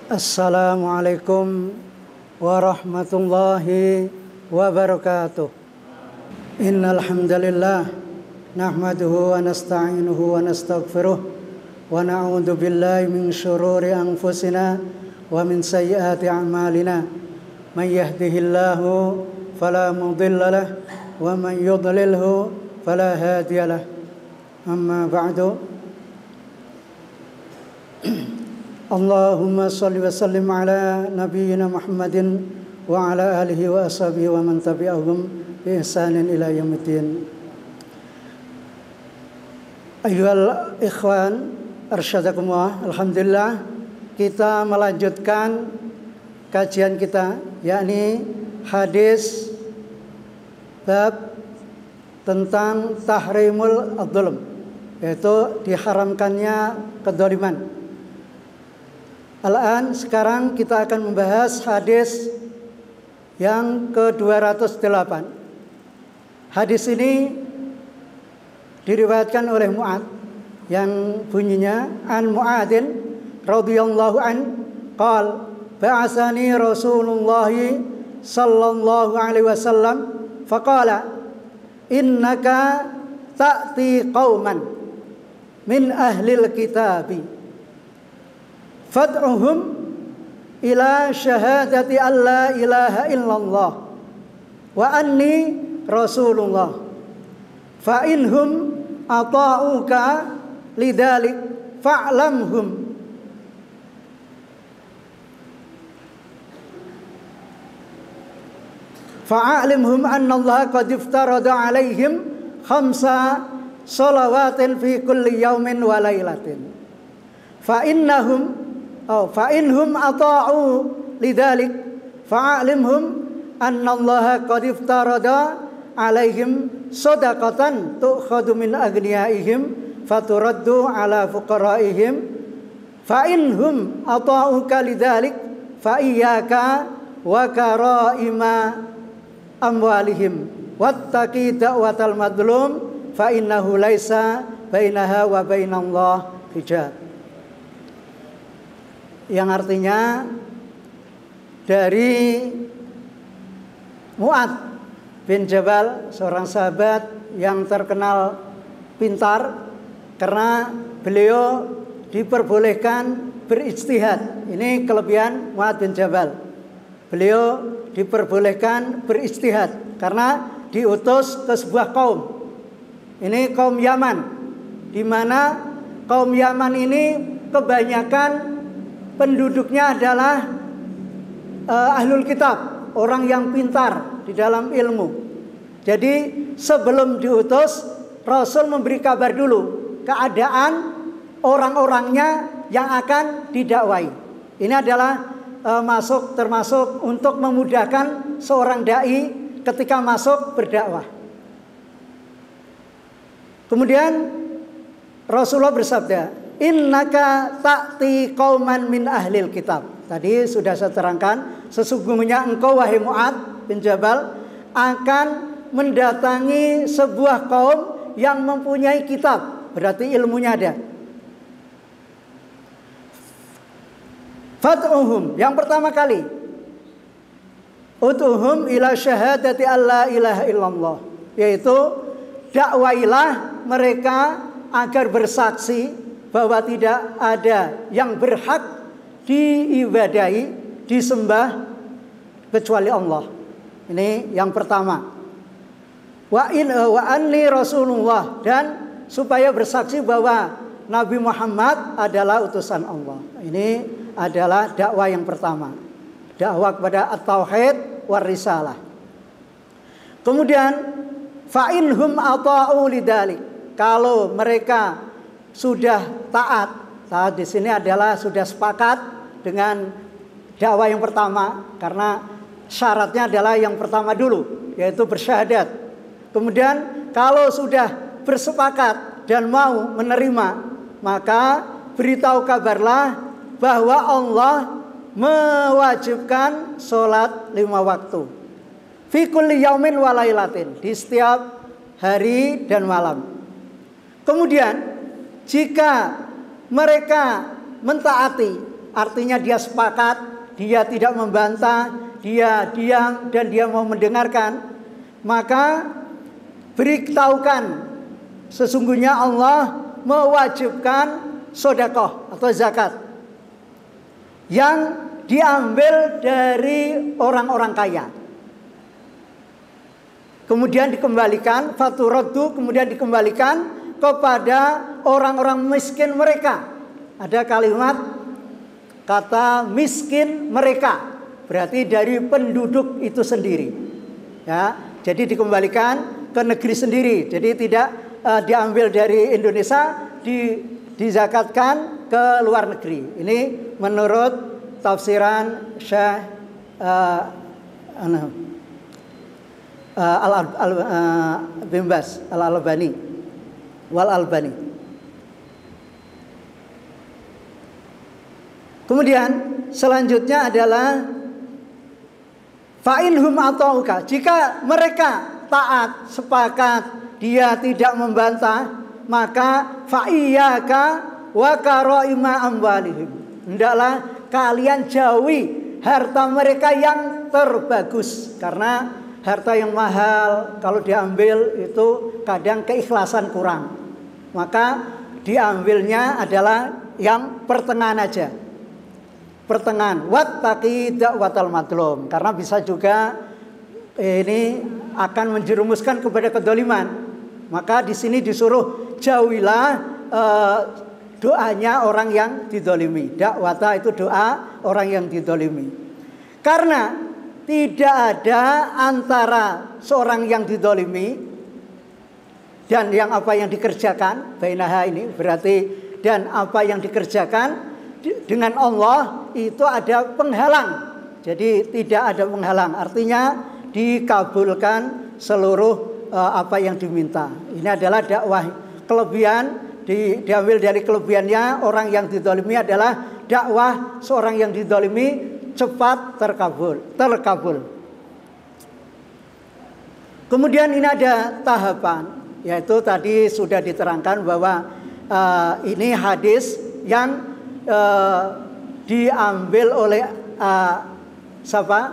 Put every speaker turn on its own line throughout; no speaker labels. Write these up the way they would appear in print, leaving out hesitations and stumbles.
Assalamualaikum warahmatullahi wabarakatuh. Innal hamdalillah nahmaduhu wa nasta'inuhu wa nastaghfiruh wa na'udzu billahi min syururi anfusina wa min sayyiati a'malina. Man yahdihillahu fala mudilla lahu wa man yudlilhu fala hadiya lahu. Amma ba'du. Allahumma salli wa sallim ala nabiyyina Muhammadin wa ala alihi wa ashabihi wa man tabi'ahum bi ihsanin ila yaumiddin. Ayyuhal ikhwan, arsyadakumullah. Alhamdulillah, kita melanjutkan kajian kita, yakni hadis bab tentang tahrimul adzulm, yaitu diharamkannya kedzaliman. Sekarang kita akan membahas hadis yang ke-208. Hadis ini diriwayatkan oleh Mu'ad yang bunyinya an Mu'adin radhiyallahu an qala ba'atsani Rasulullah sallallahu alaihi wasallam faqala innaka ta'ti qauman min ahlil kitabi fad'uhum ila syahadati an la ilaha illallah wa anni rasulullah fa inhum ata'uka lidzalik fa'lamhum fa'alimhum anna Allah qad iftarada 'alaihim khamsa shalawatin fi kulli yaumin wa lailatin fa inhum ata'u lidzalik fa'alimhum anna Allah qad iftarada 'alaihim shadaqatan tu'khadhu min aghniyaihim faturaddu 'ala fuqaraihim fa inhum ata'uka lidzalik fa iyyaka wa karaima amwalihim wattaqi da'watal madlum fa innahu laisa bainaha wa bainallah hijab. Yang artinya dari Mu'ad bin Jabal, seorang sahabat yang terkenal pintar karena beliau diperbolehkan berijtihad. Ini kelebihan Mu'ad bin Jabal. Beliau diperbolehkan berijtihad karena diutus ke sebuah kaum. Ini kaum Yaman, di mana kaum Yaman ini kebanyakan penduduknya adalah ahlul kitab, orang yang pintar di dalam ilmu. Jadi sebelum diutus, Rasul memberi kabar dulu keadaan orang-orangnya yang akan didakwai. Ini adalah termasuk untuk memudahkan seorang dai ketika masuk berdakwah. Kemudian Rasulullah bersabda, innaka ta'ti qauman min ahlil kitab. Tadi sudah saya terangkan, sesungguhnya engkau wahai Mu'ad bin Jabal akan mendatangi sebuah kaum yang mempunyai kitab, berarti ilmunya ada. Fad'uhum, yang pertama kali, ud'uhum ila syahadati alla ilaha illallah, yaitu dakwailah mereka agar bersaksi bahwa tidak ada yang berhak diibadahi, disembah kecuali Allah. Ini yang pertama. Wa anni rasulullah, dan supaya bersaksi bahwa Nabi Muhammad adalah utusan Allah. Ini adalah dakwah yang pertama. Dakwah kepada at-tauhid war risalah. Kemudian fa inhum ata'u lidzalik. Kalau mereka sudah taat di sini adalah sudah sepakat dengan dakwah yang pertama, karena syaratnya adalah yang pertama dulu, yaitu bersyahadat. Kemudian kalau sudah bersepakat dan mau menerima, maka beritahu kabarlah bahwa Allah mewajibkan sholat 5 waktu fi kulli yaumin wa lailatin, di setiap hari dan malam. Kemudian jika mereka mentaati artinya dia sepakat, dia tidak membantah, dia diam dan dia mau mendengarkan, maka beritahukan sesungguhnya Allah mewajibkan sedekah atau zakat yang diambil dari orang-orang kaya. Kemudian dikembalikan, faturaddu, kemudian dikembalikan kepada orang-orang miskin mereka. Ada kalimat kata miskin mereka, berarti dari penduduk itu sendiri. Ya, jadi dikembalikan ke negeri sendiri. Jadi tidak diambil dari Indonesia, dizakatkan ke luar negeri. Ini menurut tafsiran Syekh Bin Baz Al-Albani wal Albani. Kemudian selanjutnya adalah fa'inhum atauka, jika mereka taat, sepakat, dia tidak membantah, maka fa'iyyaka wa karaima amwalihim, hendaklah kalian jauhi harta mereka yang terbagus, karena harta yang mahal kalau diambil itu kadang keikhlasan kurang, maka diambilnya adalah yang pertengahan aja, pertengahan. Wattaqi da'watal madlum, karena bisa juga ini akan menjerumuskan kepada kedoliman. Maka di sini disuruh jauhilah doanya orang yang didolimi. Dakwata itu doa orang yang didolimi. Karena tidak ada antara seorang yang didolimi dan yang apa yang dikerjakan, bainaha ini berarti, dan apa yang dikerjakan dengan Allah itu ada penghalang. Jadi tidak ada penghalang, artinya dikabulkan seluruh apa yang diminta. Ini adalah dakwah. Kelebihan diambil dari kelebihannya orang yang didolimi adalah dakwah seorang yang didolimi cepat terkabul. Kemudian ini ada tahapan, yaitu tadi sudah diterangkan bahwa ini hadis yang diambil oleh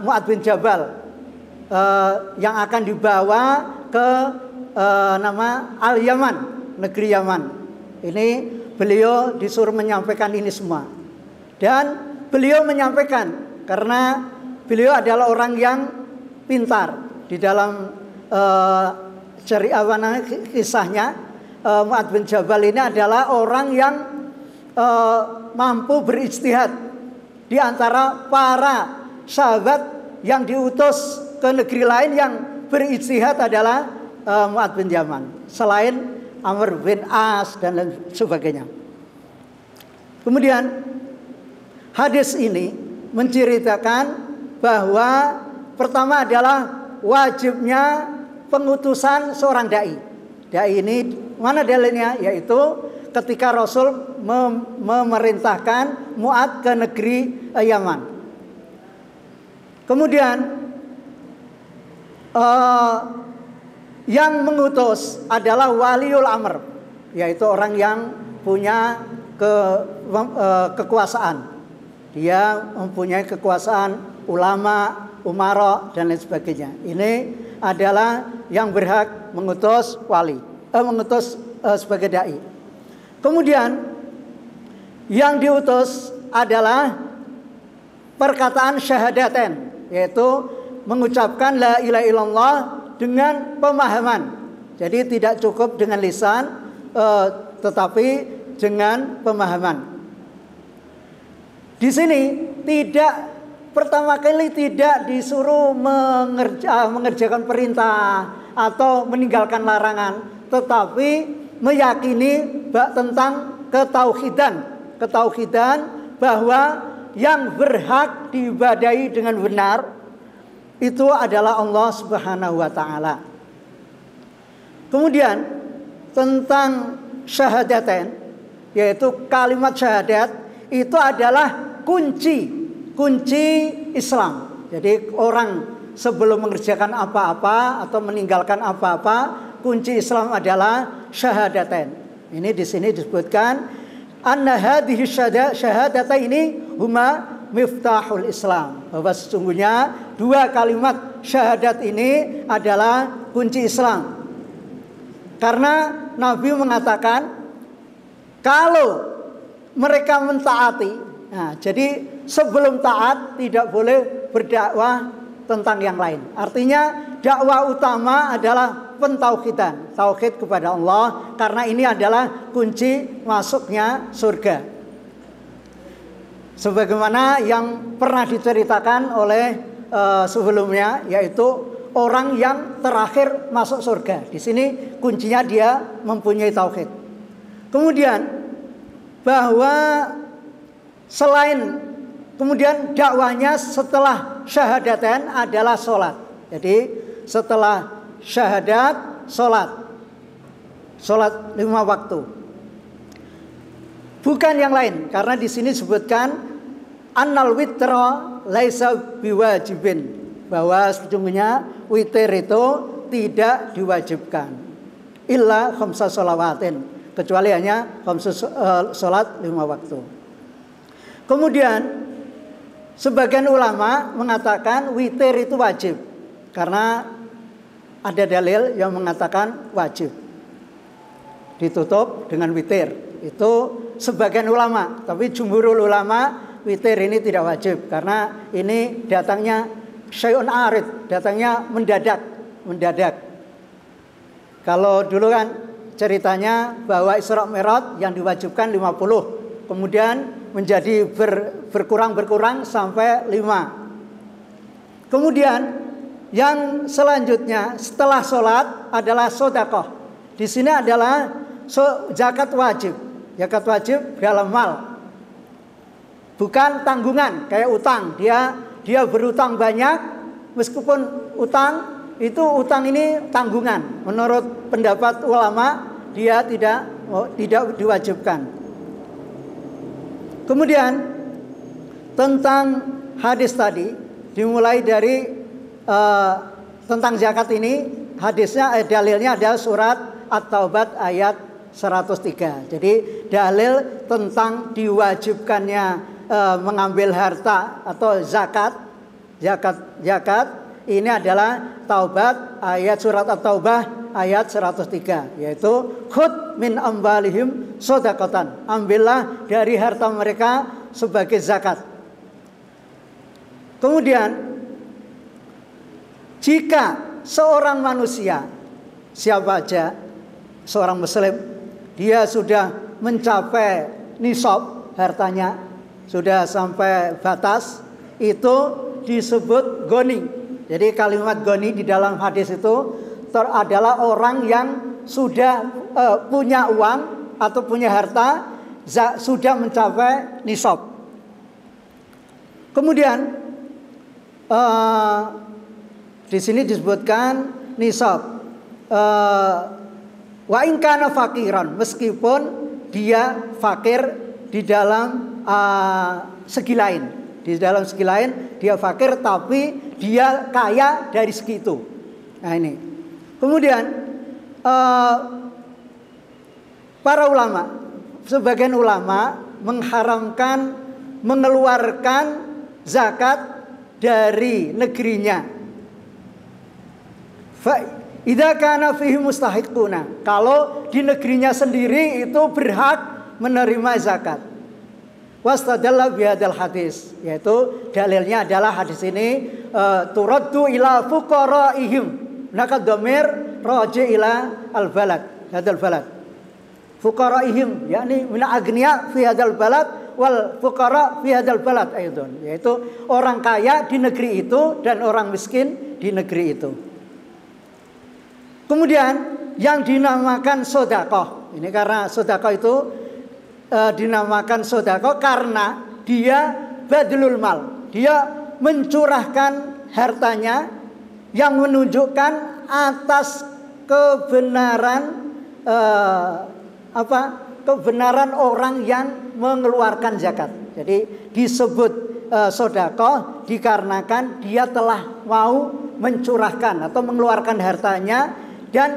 Mu'adz bin Jabal, yang akan dibawa ke nama Al-Yaman, negeri Yaman. Ini beliau disuruh menyampaikan ini semua, dan beliau menyampaikan karena beliau adalah orang yang pintar di dalam kisahnya. Mu'adz bin Jabal ini adalah orang yang mampu berijtihad di antara para sahabat yang diutus ke negeri lain. Yang berijtihad adalah Mu'adz bin Yaman, selain Amr bin As dan lain sebagainya. Kemudian hadis ini menceritakan bahwa pertama adalah wajibnya pengutusan seorang dai. Dai ini mana dalilnya? Yaitu ketika Rasul memerintahkan Mu'adz ke negeri Yaman. Kemudian yang mengutus adalah waliul amr, yaitu orang yang punya kekuasaan. Dia mempunyai kekuasaan, ulama, umara dan lain sebagainya. Ini adalah yang berhak mengutus wali, mengutus sebagai dai. Kemudian yang diutus adalah perkataan syahadaten, yaitu mengucapkan la ilaha illallah dengan pemahaman. Jadi tidak cukup dengan lisan, tetapi dengan pemahaman. Di sini pertama kali tidak disuruh mengerjakan perintah atau meninggalkan larangan, tetapi meyakini tentang ketauhidan bahwa yang berhak diibadahi dengan benar itu adalah Allah Subhanahu wa taala. Kemudian tentang syahadatain, yaitu kalimat syahadat itu adalah kunci Islam. Jadi orang sebelum mengerjakan apa-apa atau meninggalkan apa-apa, kunci Islam adalah syahadatain. Ini di sini disebutkan anna hadhihi syahadataini huma miftahul Islam, bahwa sesungguhnya dua kalimat syahadat ini adalah kunci Islam. Karena Nabi mengatakan kalau mereka mentaati, nah, jadi sebelum taat tidak boleh berdakwah tentang yang lain. Artinya dakwah utama adalah pentauhidan, tauhid kepada Allah, karena ini adalah kunci masuknya surga. Sebagaimana yang pernah diceritakan oleh sebelumnya, yaitu orang yang terakhir masuk surga. Di sini kuncinya dia mempunyai tauhid. Kemudian bahwa selain kemudian dakwahnya setelah syahadatain adalah sholat. Jadi setelah syahadat sholat 5 waktu. Bukan yang lain, karena di sini disebutkan annal witra laisa biwajibin, bahwa sesungguhnya witir itu tidak diwajibkan illa khamsa sholawatin, kecuali hanya sholat 5 waktu. Kemudian sebagian ulama mengatakan witir itu wajib, karena ada dalil yang mengatakan wajib ditutup dengan witir. Itu sebagian ulama, tapi jumhurul ulama witir ini tidak wajib, karena ini datangnya syai'un arid, datangnya mendadak. Kalau dulu kan ceritanya bahwa Isra Mi'raj yang diwajibkan 50, kemudian menjadi berkurang sampai 5. Kemudian yang selanjutnya setelah sholat adalah sedekah. Di sini adalah zakat wajib. Zakat wajib dalam mal, bukan tanggungan kayak utang. Dia berutang banyak, meskipun utang ini tanggungan. Menurut pendapat ulama dia tidak diwajibkan. Kemudian tentang hadis tadi, dimulai dari tentang zakat ini, hadisnya dalilnya adalah surat At-Taubah ayat 103. Jadi dalil tentang diwajibkannya mengambil harta atau zakat ini adalah Taubat ayat surat At-Taubah ayat 103, yaitu khudh min amwalihim shadaqatan, ambillah dari harta mereka sebagai zakat. Kemudian jika seorang manusia, siapa aja, seorang muslim, dia sudah mencapai nisab hartanya, sudah sampai batas, itu disebut goni. Jadi kalimat goni di dalam hadis itu adalah orang yang sudah punya uang atau punya harta, sudah mencapai nisab. Kemudian di sini disebutkan nisab. Wa in kana fakiran, meskipun dia fakir di dalam segi lain. Di dalam segi lain dia fakir, tapi dia kaya dari segi itu. Nah ini. Kemudian para ulama, sebagian ulama mengharamkan mengeluarkan zakat dari negerinya. Idza kana fihi mustahiquna, kalau di negerinya sendiri itu berhak menerima zakat. Wastadalla bihadzal hadis, yaitu dalilnya adalah hadis ini turaddu ila fuqaraihim, maka dhamir raji ila al-balad, hadzal balad. Fuqaraihim yakni min agniya fi hadzal balad wal fuqara fi hadzal balad aidan, yaitu orang kaya di negeri itu dan orang miskin di negeri itu. Kemudian yang dinamakan sedekah, ini karena sedekah itu dinamakan sedekah karena dia badlul mal, dia mencurahkan hartanya yang menunjukkan atas kebenaran kebenaran orang yang mengeluarkan zakat. Jadi disebut sedekah dikarenakan dia telah mau mencurahkan atau mengeluarkan hartanya, dan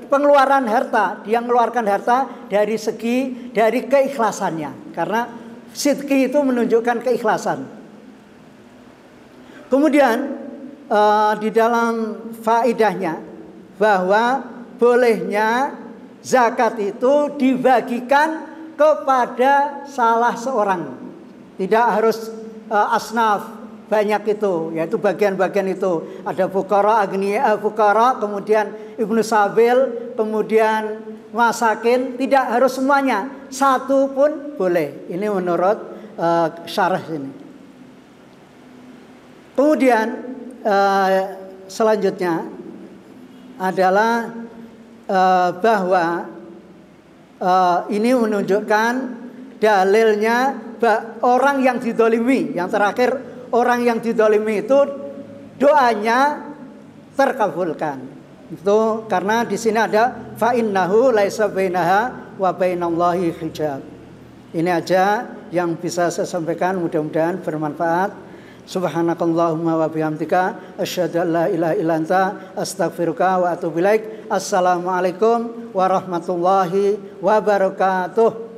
pengeluaran harta, dia mengeluarkan harta dari keikhlasannya, karena sidqi itu menunjukkan keikhlasan. Kemudian di dalam faedahnya bahwa bolehnya zakat itu dibagikan kepada salah seorang, tidak harus asnaf banyak itu, yaitu bagian-bagian itu. Ada fuqara, agniya, fuqara, kemudian ibnu sabil, kemudian masakin, tidak harus semuanya, satu pun boleh. Ini menurut syarah ini. Kemudian selanjutnya adalah bahwa ini menunjukkan dalilnya orang yang didolimi. Yang terakhir, orang yang didolimi itu doanya terkabulkan. Itu karena di sini ada fa innahu laisa bainaha wa bainallahi hijab. Ini aja yang bisa saya sampaikan, mudah-mudahan bermanfaat. Subhanakallahumma wa bihamdika asyhadu an la ilaha illa anta astaghfiruka wa atubu ilaik. Assalamualaikum warahmatullahi wabarakatuh.